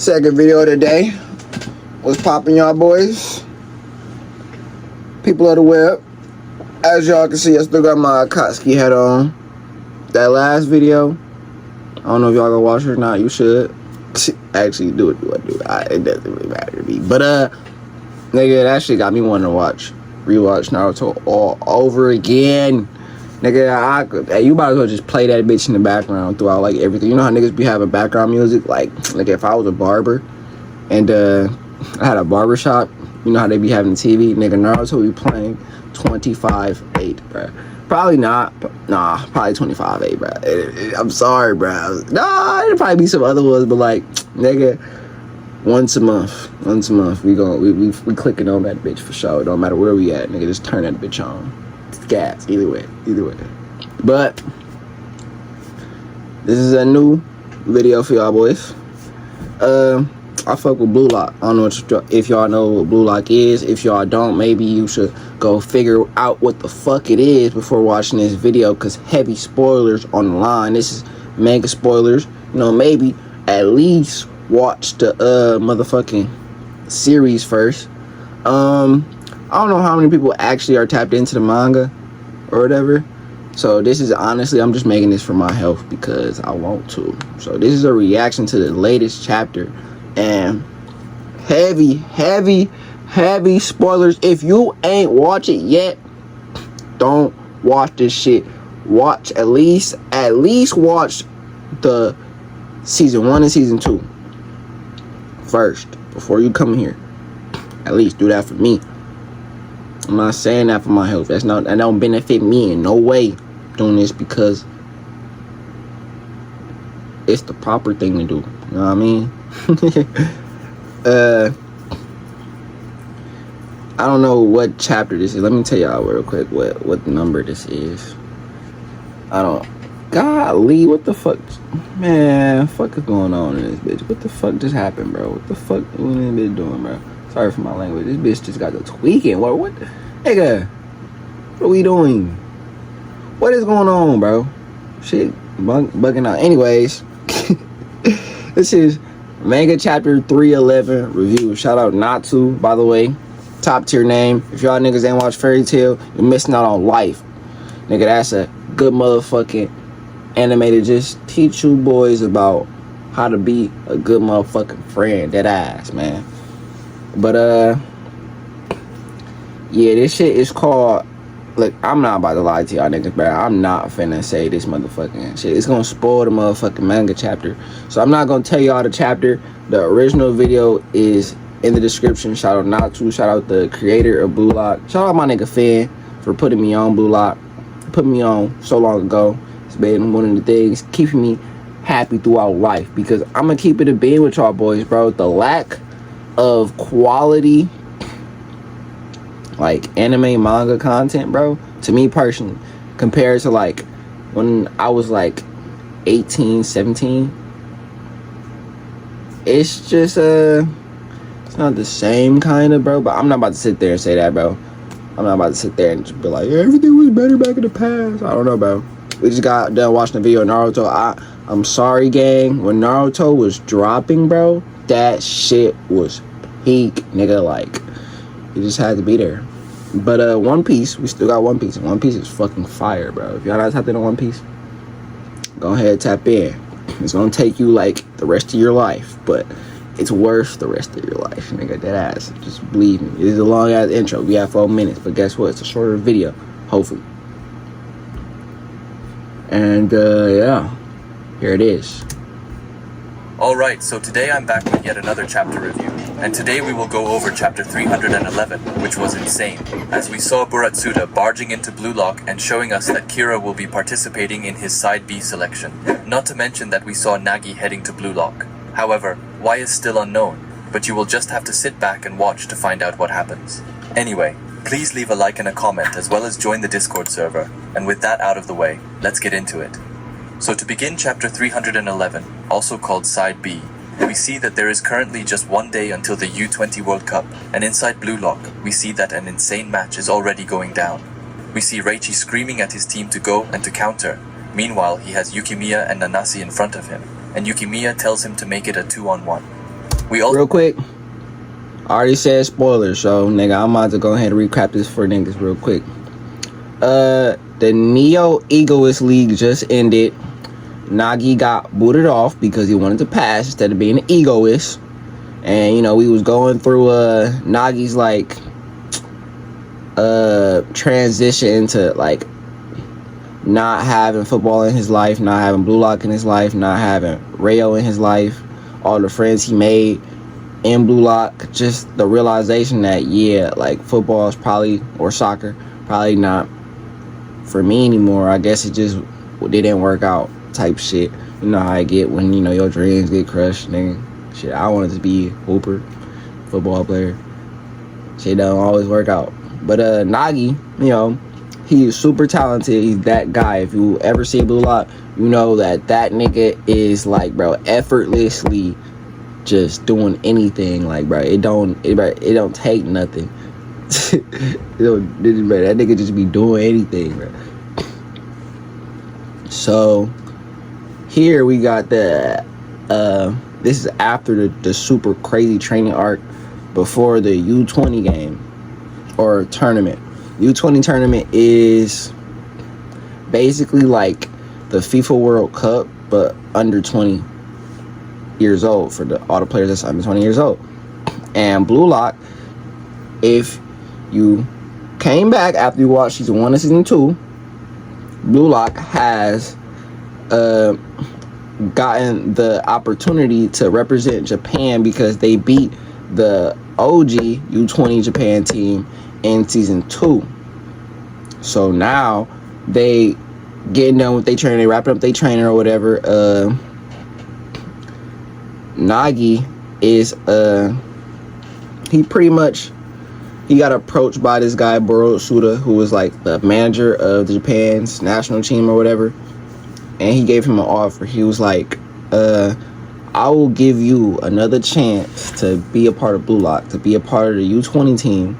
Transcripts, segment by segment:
Second video of the day. What's popping, y'all boys? People of the web. As y'all can see, I still got my Akatsuki hat on. That last video, I don't know if y'all gonna watch it or not. You should. Actually, do it. It doesn't really matter to me. But, nigga, that shit got me wanting to rewatch Naruto all over again. Nigga, you might as well just play that bitch in the background throughout, like, everything. You know how niggas be having background music? Like if I was a barber and I had a barber shop, you know how they be having the TV? Nigga, Naruto be playing 25/8, bruh. Probably not. Nah, probably 25/8, bruh. I'm sorry, bruh. Nah, it'll probably be some other ones, but, like, nigga, once a month, we clicking on that bitch for sure. It don't matter where we at, nigga, just turn that bitch on. Gas, either way. But this is a new video for y'all boys. I fuck with Blue Lock. I don't know if y'all know what Blue Lock is. If y'all don't, maybe you should go figure out what the fuck it is before watching this video, because heavy spoilers on the line. This is mega spoilers. You know, maybe at least watch the motherfucking series first. I don't know how many people actually are tapped into the manga or whatever. So this is honestly, I'm just making this for my health because I want to. So this is a reaction to the latest chapter. And heavy spoilers. If you ain't watch it yet, don't watch this shit. Watch at least watch the season 1 and season 2 first before you come here. At least do that for me. I'm not saying that for my health. That don't benefit me in no way. Doing this because it's the proper thing to do. You know what I mean? I don't know what chapter this is. Let me tell y'all real quick what number this is. Golly, what the fuck? Man, fuck is going on in this bitch? What the fuck just happened, bro? What the fuck is this bitch doing, bro? Sorry for my language. This bitch just got the tweaking. What? Nigga, what are we doing? What is going on, bro? Shit, bugging out. Anyways, this is Manga Chapter 311 review. Shout out Natsu, by the way. Top tier name. If y'all niggas ain't watch Fairy Tail, you're missing out on life. Nigga, that's a good motherfucking anime to just teach you boys about how to be a good motherfucking friend. That ass, man. But, yeah, this shit is called, look, I'm not about to lie to y'all niggas, bro. I'm not finna say this motherfucking shit. It's gonna spoil the motherfucking manga chapter. So I'm not gonna tell y'all the chapter. The original video is in the description. Shout out Natsu. Shout out the creator of Blue Lock. Shout out my nigga Finn for putting me on Blue Lock. Put me on so long ago. It's been one of the things keeping me happy throughout life. Because I'm gonna keep it a being with y'all boys, bro. The lack of quality, like, anime manga content, bro, to me personally, compared to, like, when I was, like, 18, 17, it's just, it's not the same kind of, bro, but I'm not about to sit there and say that, bro. I'm not about to sit there and just be like, yeah, everything was better back in the past. I don't know, bro. We just got done watching the video of Naruto. I'm sorry, gang. When Naruto was dropping, bro, that shit was peak, nigga. Like, you just had to be there. But One Piece, we still got One Piece, and One Piece is fucking fire, bro. If y'all not tapped into One Piece, go ahead, tap in. It's gonna take you like the rest of your life, but it's worth the rest of your life, nigga. That ass, just believe me. It is a long ass intro. We have 4 minutes, but guess what? It's a shorter video, hopefully. And yeah, here it is. Alright, so today I'm back with yet another chapter review, and today we will go over chapter 311, which was insane, as we saw Buratsuda barging into Blue Lock and showing us that Kira will be participating in his side B selection, not to mention that we saw Nagi heading to Blue Lock. However, why is still unknown, but you will just have to sit back and watch to find out what happens. Anyway, please leave a like and a comment as well as join the Discord server, and with that out of the way, let's get into it. So to begin chapter 311, also called Side B, we see that there is currently just 1 day until the U20 World Cup, and inside Blue Lock, we see that an insane match is already going down. We see Reichi screaming at his team to go and to counter. Meanwhile, he has Yukimiya and Nanase in front of him, and Yukimiya tells him to make it a 2-on-1. We also Real quick, I already said spoilers, so nigga, I'm about to go ahead and recap this for niggas real quick. The Neo Egoist League just ended. Nagi got booted off because he wanted to pass instead of being an egoist. And you know, we was going through Nagi's like transition to like not having football in his life, not having Blue Lock in his life, not having Rayo in his life, all the friends he made in Blue Lock, just the realization that yeah, like football is probably, or soccer, probably not for me anymore. I guess it just didn't work out type shit. You know how I get when, you know, your dreams get crushed, nigga. Shit, I wanted to be hooper, football player. Shit don't always work out. But Nagi, you know, he is super talented. He's that guy. If you ever see Blue Lock, you know that nigga is like, bro, effortlessly just doing anything. Like, bro, it don't take nothing. That nigga just be doing anything, bro. So here we got the this is after the super crazy training arc before the U20 game or tournament. U20 tournament is basically like the FIFA World Cup, but under 20 years old for all the players that's under 20 years old. And Blue Lock, if you came back after you watched season 1 and season 2, Blue Lock has gotten the opportunity to represent Japan because they beat the OG U20 Japan team in season 2. So now they getting done with their training, they wrapping up their training or whatever. Nagi is he got approached by this guy Boro Suda, who was like the manager of the Japan's national team or whatever, and he gave him an offer. He was like, I will give you another chance to be a part of Blue Lock, to be a part of the U20 team.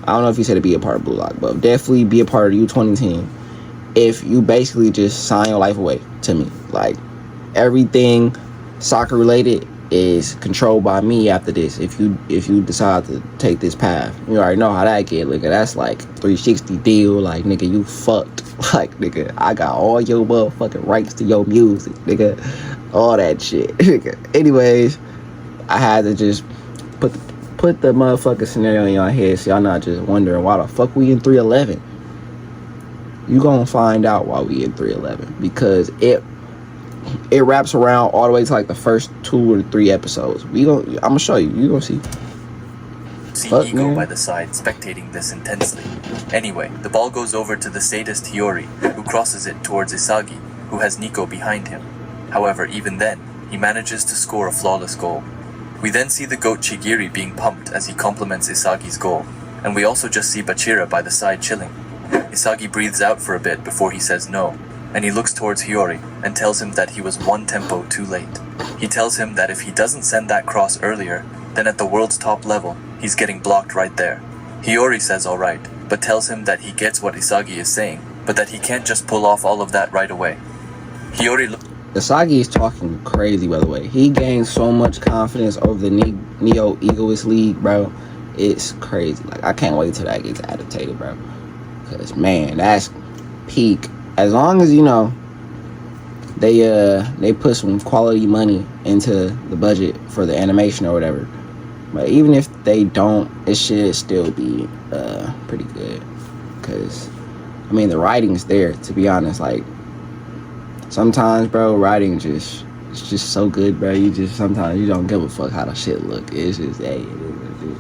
I don't know if he said to be a part of Blue Lock, but definitely be a part of the U20 team if you basically just sign your life away to me. Like, everything soccer related is controlled by me after this. If you decide to take this path, you already know how that get. Look, that's like 360 deal. Like, nigga, you fucked. Like, nigga, I got all your motherfucking rights to your music, nigga, all that shit. Anyways, I had to just put the motherfucking scenario in your head so y'all not just wondering why the fuck we in 311. You gonna find out why we in 311 because it wraps around all the way to like the first 2 or 3 episodes. I'm gonna show you. You gonna see. Ego by the side, spectating this intensely. Anyway, the ball goes over to the sadist Hiyori, who crosses it towards Isagi, who has Nico behind him. However, even then, he manages to score a flawless goal. We then see the goat Chigiri being pumped as he compliments Isagi's goal, and we also just see Bachira by the side chilling. Isagi breathes out for a bit before he says no, and he looks towards Hiyori and tells him that he was 1 tempo too late. He tells him that if he doesn't send that cross earlier, then at the world's top level, he's getting blocked right there. Hiyori says alright, but tells him that he gets what Isagi is saying, but that he can't just pull off all of that right away. Isagi is talking crazy, by the way. He gained so much confidence over the Neo Egoist League, bro. It's crazy. Like, I can't wait till that gets adapted, bro. Because, man, that's peak. As long as, you know, they put some quality money into the budget for the animation or whatever. But even if they don't, it should still be pretty good. Because, I mean, the writing's there, to be honest. Like, sometimes, bro, writing it's just so good, bro. Sometimes you don't give a fuck how the shit look. It's just, hey, it is what it is.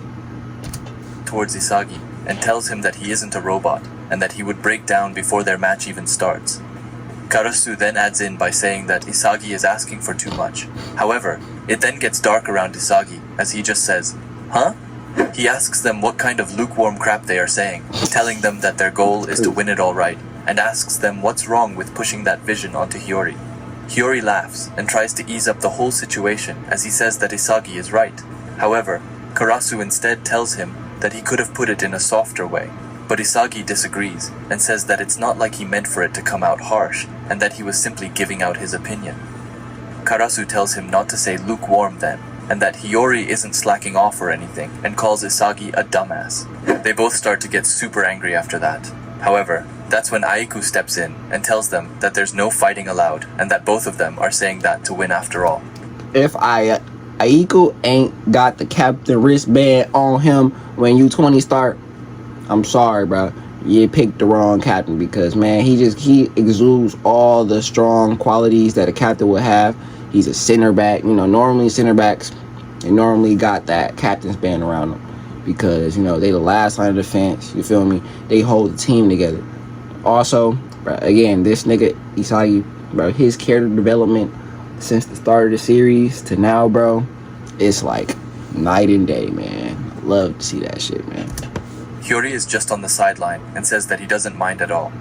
Towards Isagi, and tells him that he isn't a robot, and that he would break down before their match even starts. Karasu then adds in by saying that Isagi is asking for too much. However, it then gets dark around Isagi, as he just says, huh? He asks them what kind of lukewarm crap they are saying, telling them that their goal is to win it all right, and asks them what's wrong with pushing that vision onto Hiyori. Hiyori laughs and tries to ease up the whole situation as he says that Isagi is right. However, Karasu instead tells him that he could have put it in a softer way, but Isagi disagrees and says that it's not like he meant for it to come out harsh, and that he was simply giving out his opinion. Karasu tells him not to say lukewarm then, and that Hiyori isn't slacking off or anything, and calls Isagi a dumbass. They both start to get super angry after that. However, that's when Aiku steps in and tells them that there's no fighting allowed, and that both of them are saying that to win after all. If Aiku ain't got the captain wristband on him when U20 start, I'm sorry, bro. You picked the wrong captain, because man, he exudes all the strong qualities that a captain would have. He's a center back. You know, normally center backs, they normally got that captain's band around them, because, you know, they the last line of defense. You feel me? They hold the team together. Also, bro, again, this nigga Isagi, bro, his character development since the start of the series to now, bro, it's like night and day, man. Love to see that shit, man. Hiyori is just on the sideline and says that he doesn't mind at all.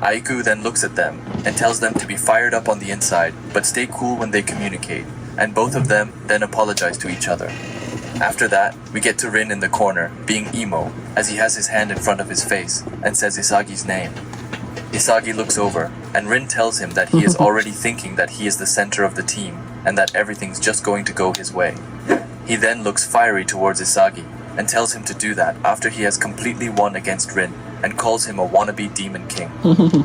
Aiku then looks at them and tells them to be fired up on the inside, but stay cool when they communicate, and both of them then apologize to each other. After that, we get to Rin in the corner, being emo, as he has his hand in front of his face and says Isagi's name. Isagi looks over, and Rin tells him that he is already thinking that he is the center of the team, and that everything's just going to go his way. He then looks fiery towards Isagi, and tells him to do that after he has completely won against Rin, and calls him a wannabe demon king.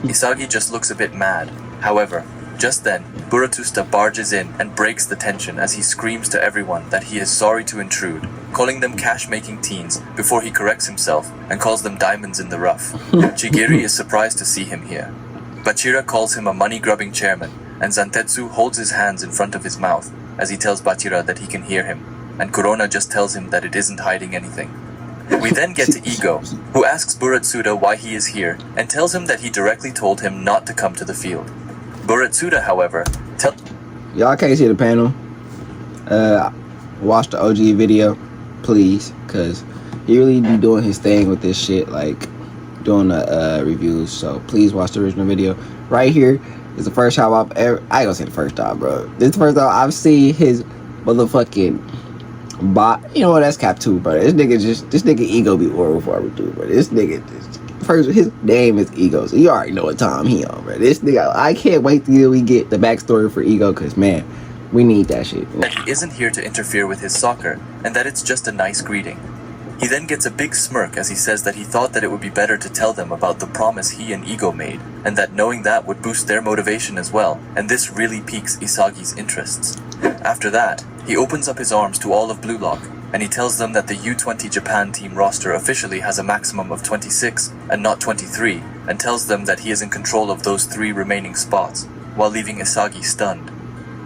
Isagi just looks a bit mad. However, just then, Buratsuta barges in and breaks the tension as he screams to everyone that he is sorry to intrude, calling them cash-making teens before he corrects himself and calls them diamonds in the rough. Chigiri is surprised to see him here. Bachira calls him a money-grubbing chairman, and Zantetsu holds his hands in front of his mouth as he tells Bachira that he can hear him, and Corona just tells him that it isn't hiding anything. We then get to Ego, who asks Buratsuta why he is here, and tells him that he directly told him not to come to the field. Buratsuta, however, Y'all can't see the panel. Watch the OG video, please, because he really be doing his thing with this shit, like doing the reviews. So please watch the original video. Right here is the first time I've ever, I ain't gonna say the first time, bro. This is the first time I've seen his motherfucking bot. You know what? That's cap 2, bro. This nigga Ego be oral for every dude, bro. This nigga first, his name is Ego, so you already know what time he on, bro. This nigga, I can't wait till we get the backstory for Ego, because man, we need that shit. That he isn't here to interfere with his soccer, and that it's just a nice greeting. He then gets a big smirk as he says that he thought that it would be better to tell them about the promise he and Ego made, and that knowing that would boost their motivation as well, and this really piques Isagi's interests. After that, he opens up his arms to all of Blue Lock, and he tells them that the U20 Japan team roster officially has a maximum of 26 and not 23, and tells them that he is in control of those 3 remaining spots, while leaving Isagi stunned.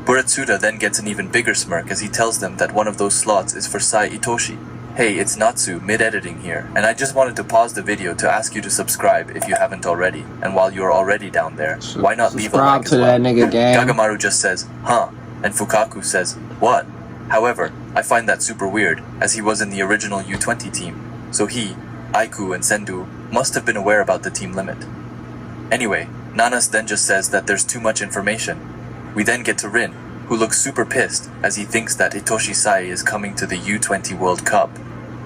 Buratsuta then gets an even bigger smirk as he tells them that one of those slots is for Sai Itoshi. Hey, it's Natsu, mid-editing here, and I just wanted to pause the video to ask you to subscribe if you haven't already, and while you're already down there, why not leave a like as well? That nigga gang. Gagamaru just says, huh, and Fukaku says, what? However, I find that super weird, as he was in the original U20 team, so he, Aiku, and Sendu must have been aware about the team limit. Anyway, Nanas then just says that there's too much information. We then get to Rin, who looks super pissed as he thinks that Hitoshi Sai is coming to the U20 World Cup.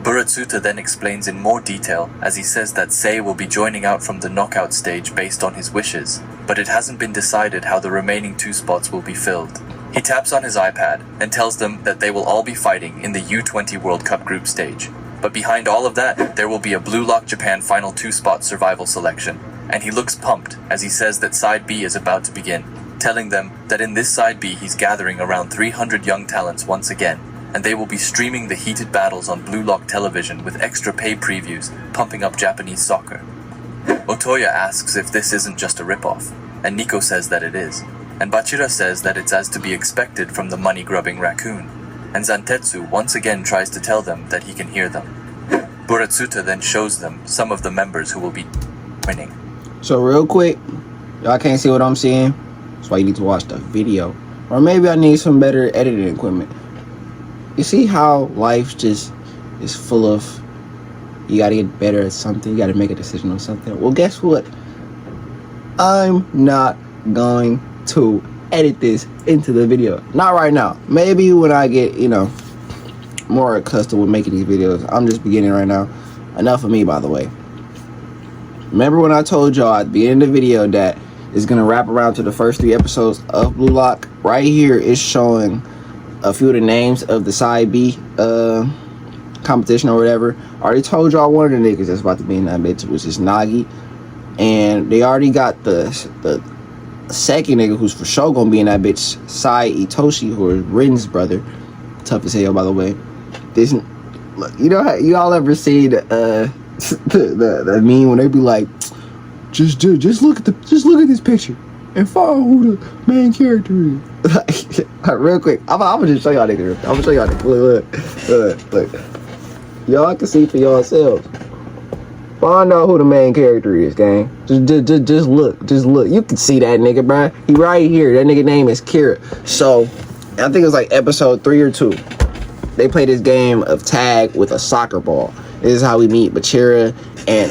Buratsuta then explains in more detail as he says that Sei will be joining out from the knockout stage based on his wishes, but it hasn't been decided how the remaining 2 spots will be filled. He taps on his iPad and tells them that they will all be fighting in the U20 World Cup group stage. But behind all of that, there will be a Blue Lock Japan final 2-spot survival selection, and he looks pumped as he says that Side B is about to begin, telling them that in this Side B he's gathering around 300 young talents once again, and they will be streaming the heated battles on Blue Lock television with extra pay previews, pumping up Japanese soccer. Otoya asks if this isn't just a ripoff, and Nico says that it is, and Bachira says that it's as to be expected from the money-grubbing raccoon, and Zantetsu once again tries to tell them that he can hear them. Buratsuta then shows them some of the members who will be winning. So real quick, y'all can't see what I'm seeing, that's why you need to watch the video. Or maybe I need some better editing equipment. You see how life just is full of, you gotta get better at something, you gotta make a decision on something. Well, guess what? I'm not going to edit this into the video. Not right now. Maybe when I get, more accustomed with making these videos. I'm just beginning right now. Enough of me, by the way. Remember when I told y'all at the beginning of the video that it's gonna wrap around to the first 3 episodes of Blue Lock? Right here is showing a few of the names of the side B competition or whatever. I already told y'all one of the niggas that's about to be in that bitch, which is Nagi. And they already got the second nigga who's for sure gonna be in that bitch, Sai Itoshi, who is Rin's brother. Tough as hell, by the way. This, look, you know how you all ever see the meme when they be like, just look at this picture and follow who the main character is. Like, real quick, I'm gonna just show y'all niggas. I'm gonna show y'all niggas. Look. Y'all can see for yourselves. Find out who the main character is, gang. Just look. You can see that nigga, bruh. He right here. That nigga name is Kira. So, I think it was like episode 3 or 2. They play this game of tag with a soccer ball. This is how we meet Bachira and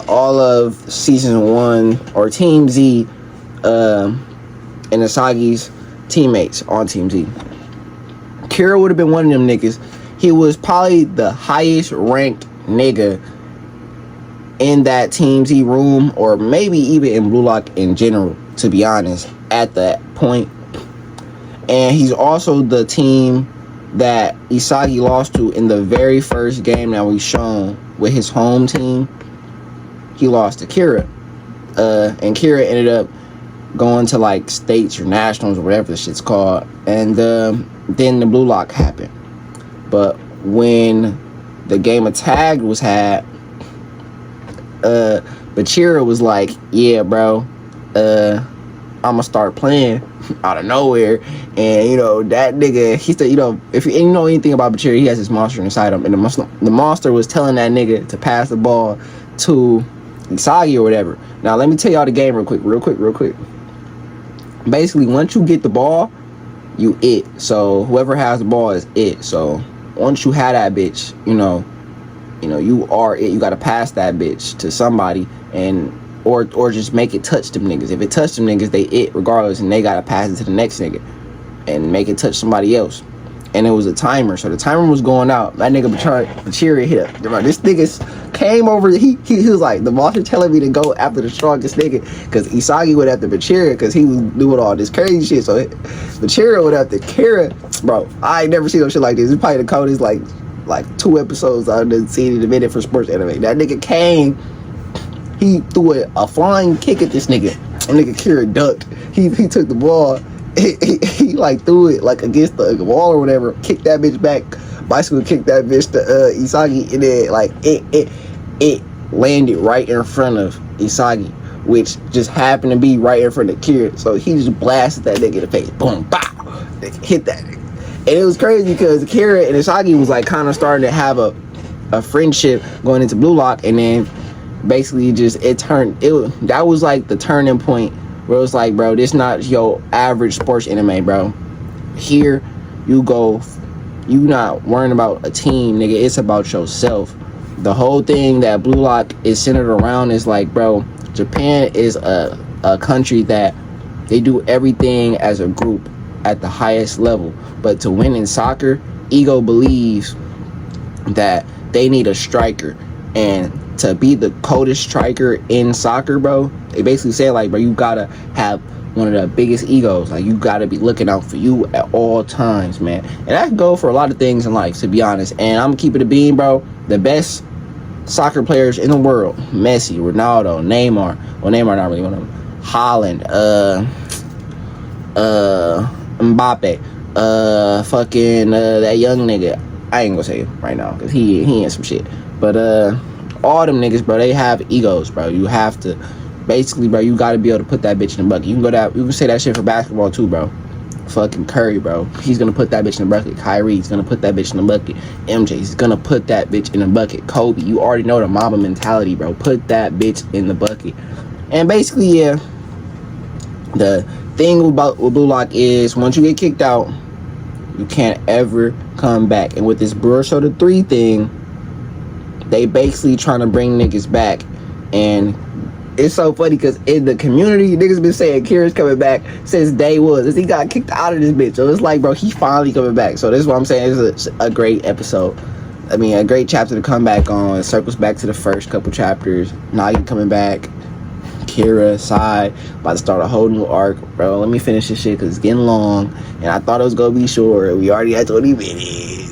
all of season 1 or Team Z and Asagi's teammates on Team Z. Kira would have been one of them niggas. He was probably the highest ranked nigga in that Team Z room, or maybe even in Blue Lock in general, to be honest, at that point. And he's also the team that Isagi lost to in the very first game that we shown with his home team. He lost to Kira. And Kira ended up going to like states or nationals or whatever the shit's called. And then the Blue Lock happened. But when the game of tag was had, Bachira was like, yeah, bro, I'ma start playing out of nowhere. And you know, that nigga, he said, you know, if you know anything about Bachira, he has this monster inside him, and the monster was telling that nigga to pass the ball to Isagi or whatever. Now let me tell y'all the game real quick. Basically, once you get the ball, you it. So whoever has the ball is it. So once you have that bitch, you know, you are it. You gotta pass that bitch to somebody, and or just make it touch them niggas. If it touch them niggas, they it regardless, and they gotta pass it to the next nigga and make it touch somebody else. And it was a timer, so the timer was going out. That nigga Bachira hit up. This nigga came over. He was like, the monster telling me to go after the strongest nigga, because Isagi went after Bachira because he was doing all this crazy shit. So Bachira went after Kira. Bro, I ain't never seen no shit like this. It's probably the coldest like 2 episodes I've done seen in a minute for sports anime. That nigga came. He threw a flying kick at this nigga. And nigga Kira ducked. He took the ball. He like threw it like against the wall or whatever, kicked that bitch back, bicycle kicked that bitch to Isagi, and then like it landed right in front of Isagi, which just happened to be right in front of Kira. So he just blasted that nigga in the face, boom, bow, hit that nigga. And it was crazy because Kira and Isagi was like kind of starting to have a friendship going into Blue Lock, and then basically just that was like the turning point. Where it was like, bro, this not your average sports anime, bro. Here, you not worrying about a team, nigga. It's about yourself. The whole thing that Blue Lock is centered around is like, bro, Japan is a country that they do everything as a group at the highest level. But to win in soccer, Ego believes that they need a striker. And to be the coldest striker in soccer, bro, they basically say like, bro, you gotta have one of the biggest egos. Like, you gotta be looking out for you at all times, man. And that can go for a lot of things in life, to be honest. And I'm keeping it a bean, bro. The best soccer players in the world: Messi, Ronaldo, Neymar. Well, Neymar not really one of them. Haaland, Mbappe, fucking that young nigga. I ain't gonna say it right now because he ain't some shit. But all them niggas, bro, they have egos, bro. You have to, basically, bro, you gotta be able to put that bitch in the bucket. You can say that shit for basketball too, bro. Fucking Curry, bro, he's gonna put that bitch in the bucket. Kyrie's gonna put that bitch in the bucket. MJ's gonna put that bitch in the bucket. Kobe, you already know the Mamba mentality, bro. Put that bitch in the bucket. And basically, yeah, the thing about with Blue Lock is once you get kicked out, you can't ever come back. And with this Boruto 3 thing, they basically trying to bring niggas back. And it's so funny because in the community, niggas been saying Kira's coming back since day one. Since he got kicked out of this bitch. So it's like, bro, he finally coming back. So this is what I'm saying. It's a great episode. I mean, a great chapter to come back on. It circles back to the first couple chapters. Nagi coming back. Kira side. About to start a whole new arc. Bro, let me finish this shit because it's getting long. And I thought it was going to be short. We already had 20 minutes.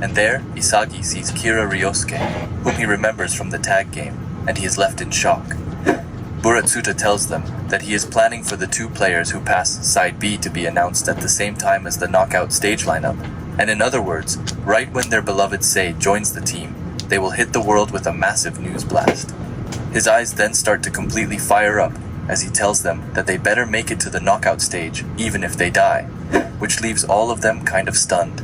And there, Isagi sees Kira Ryosuke, whom he remembers from the tag game, and he is left in shock. Buratsuta tells them that he is planning for the two players who pass Side B to be announced at the same time as the knockout stage lineup, and in other words, right when their beloved Sei joins the team, they will hit the world with a massive news blast. His eyes then start to completely fire up as he tells them that they better make it to the knockout stage even if they die, which leaves all of them kind of stunned.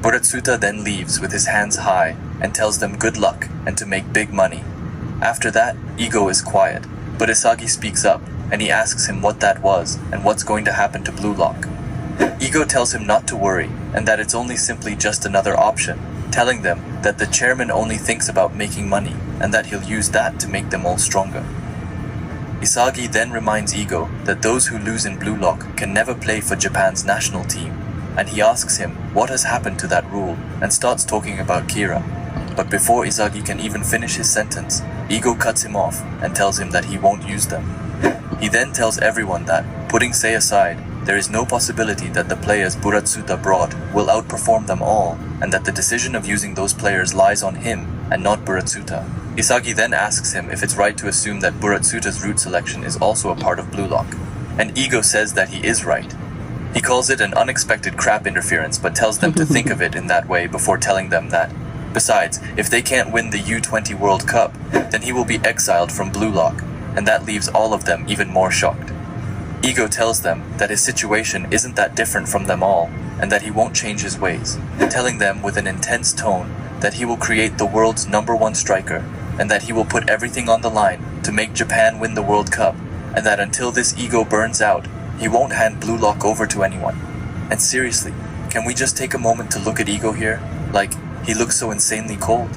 Buratsuta then leaves with his hands high and tells them good luck and to make big money. After that, Ego is quiet, but Isagi speaks up and he asks him what that was and what's going to happen to Blue Lock. Ego tells him not to worry and that it's only simply just another option, telling them that the chairman only thinks about making money and that he'll use that to make them all stronger. Isagi then reminds Ego that those who lose in Blue Lock can never play for Japan's national team, and he asks him what has happened to that rule and starts talking about Kira. But before Isagi can even finish his sentence, Ego cuts him off and tells him that he won't use them. He then tells everyone that, putting Sei aside, there is no possibility that the players Buratsuta brought will outperform them all, and that the decision of using those players lies on him and not Buratsuta. Isagi then asks him if it's right to assume that Buratsuta's route selection is also a part of Blue Lock, and Ego says that he is right. He calls it an unexpected crap interference but tells them to think of it in that way before telling them that, besides, if they can't win the U20 World Cup, then he will be exiled from Blue Lock, and that leaves all of them even more shocked. Ego tells them that his situation isn't that different from them all, and that he won't change his ways, telling them with an intense tone that he will create the world's #1 striker, and that he will put everything on the line to make Japan win the World Cup, and that until this ego burns out, he won't hand Blue Lock over to anyone. And seriously, can we just take a moment to look at Ego here? Like, he looks so insanely cold.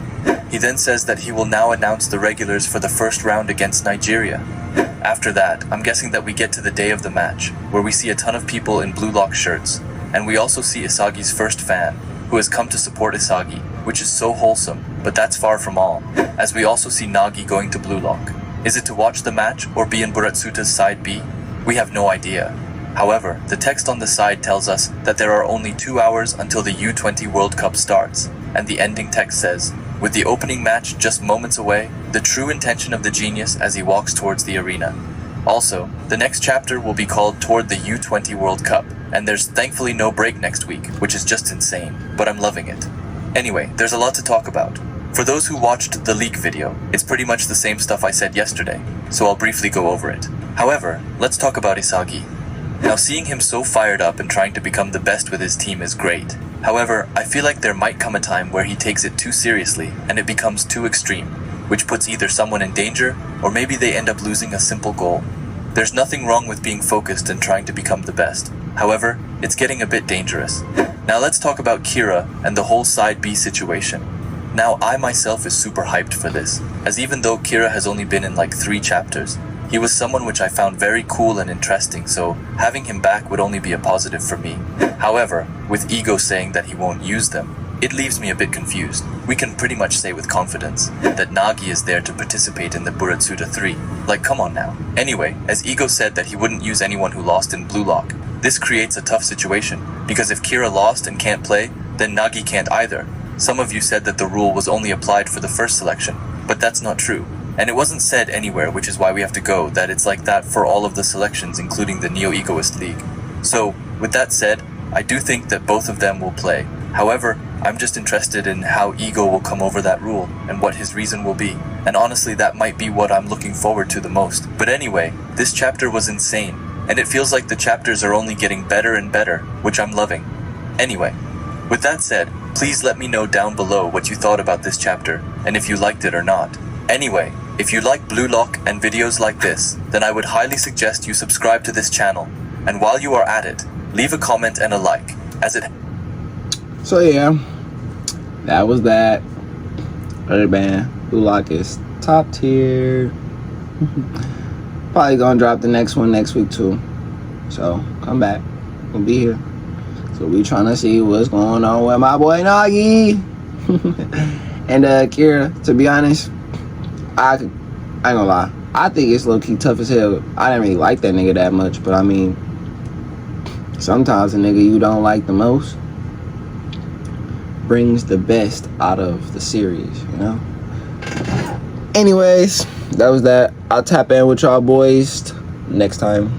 He then says that he will now announce the regulars for the first round against Nigeria. After that, I'm guessing that we get to the day of the match, where we see a ton of people in Blue Lock shirts, and we also see Isagi's first fan, who has come to support Isagi, which is so wholesome, but that's far from all, as we also see Nagi going to Blue Lock. Is it to watch the match or be in Buratsuta's side B? We have no idea. However, the text on the side tells us that there are only 2 hours until the U20 World Cup starts, and the ending text says, with the opening match just moments away, the true intention of the genius as he walks towards the arena. Also, the next chapter will be called Toward the U20 World Cup, and there's thankfully no break next week, which is just insane, but I'm loving it. Anyway, there's a lot to talk about. For those who watched the leak video, it's pretty much the same stuff I said yesterday, so I'll briefly go over it. However, let's talk about Isagi. Now, seeing him so fired up and trying to become the best with his team is great. However, I feel like there might come a time where he takes it too seriously and it becomes too extreme, which puts either someone in danger or maybe they end up losing a simple goal. There's nothing wrong with being focused and trying to become the best. However, it's getting a bit dangerous. Now let's talk about Kira and the whole side B situation. Now, I myself is super hyped for this, as even though Kira has only been in like 3 chapters, he was someone which I found very cool and interesting, so having him back would only be a positive for me. However, with Ego saying that he won't use them, it leaves me a bit confused. We can pretty much say with confidence that Nagi is there to participate in the Buratsuta 3. Like, come on now. Anyway, as Ego said that he wouldn't use anyone who lost in Blue Lock, this creates a tough situation, because if Kira lost and can't play, then Nagi can't either. Some of you said that the rule was only applied for the first selection, but that's not true. And it wasn't said anywhere, which is why we have to go, that it's like that for all of the selections, including the Neo-Egoist League. So, with that said, I do think that both of them will play. However, I'm just interested in how Ego will come over that rule, and what his reason will be. And honestly, that might be what I'm looking forward to the most. But anyway, this chapter was insane, and it feels like the chapters are only getting better and better, which I'm loving. Anyway, with that said, please let me know down below what you thought about this chapter, and if you liked it or not. Anyway, if you like Blue Lock and videos like this, then I would highly suggest you subscribe to this channel, and while you are at it, leave a comment and a like, as it... So yeah, that was that. Other band, Blue Lock is top tier. Probably gonna drop the next one next week too. So come back, we'll be here. So we trying to see what's going on with my boy Nagi. And Kira, to be honest, I ain't gonna lie. I think it's low-key tough as hell. I didn't really like that nigga that much, but I mean, sometimes a nigga you don't like the most brings the best out of the series, you know? Anyways, that was that. I'll tap in with y'all boys next time.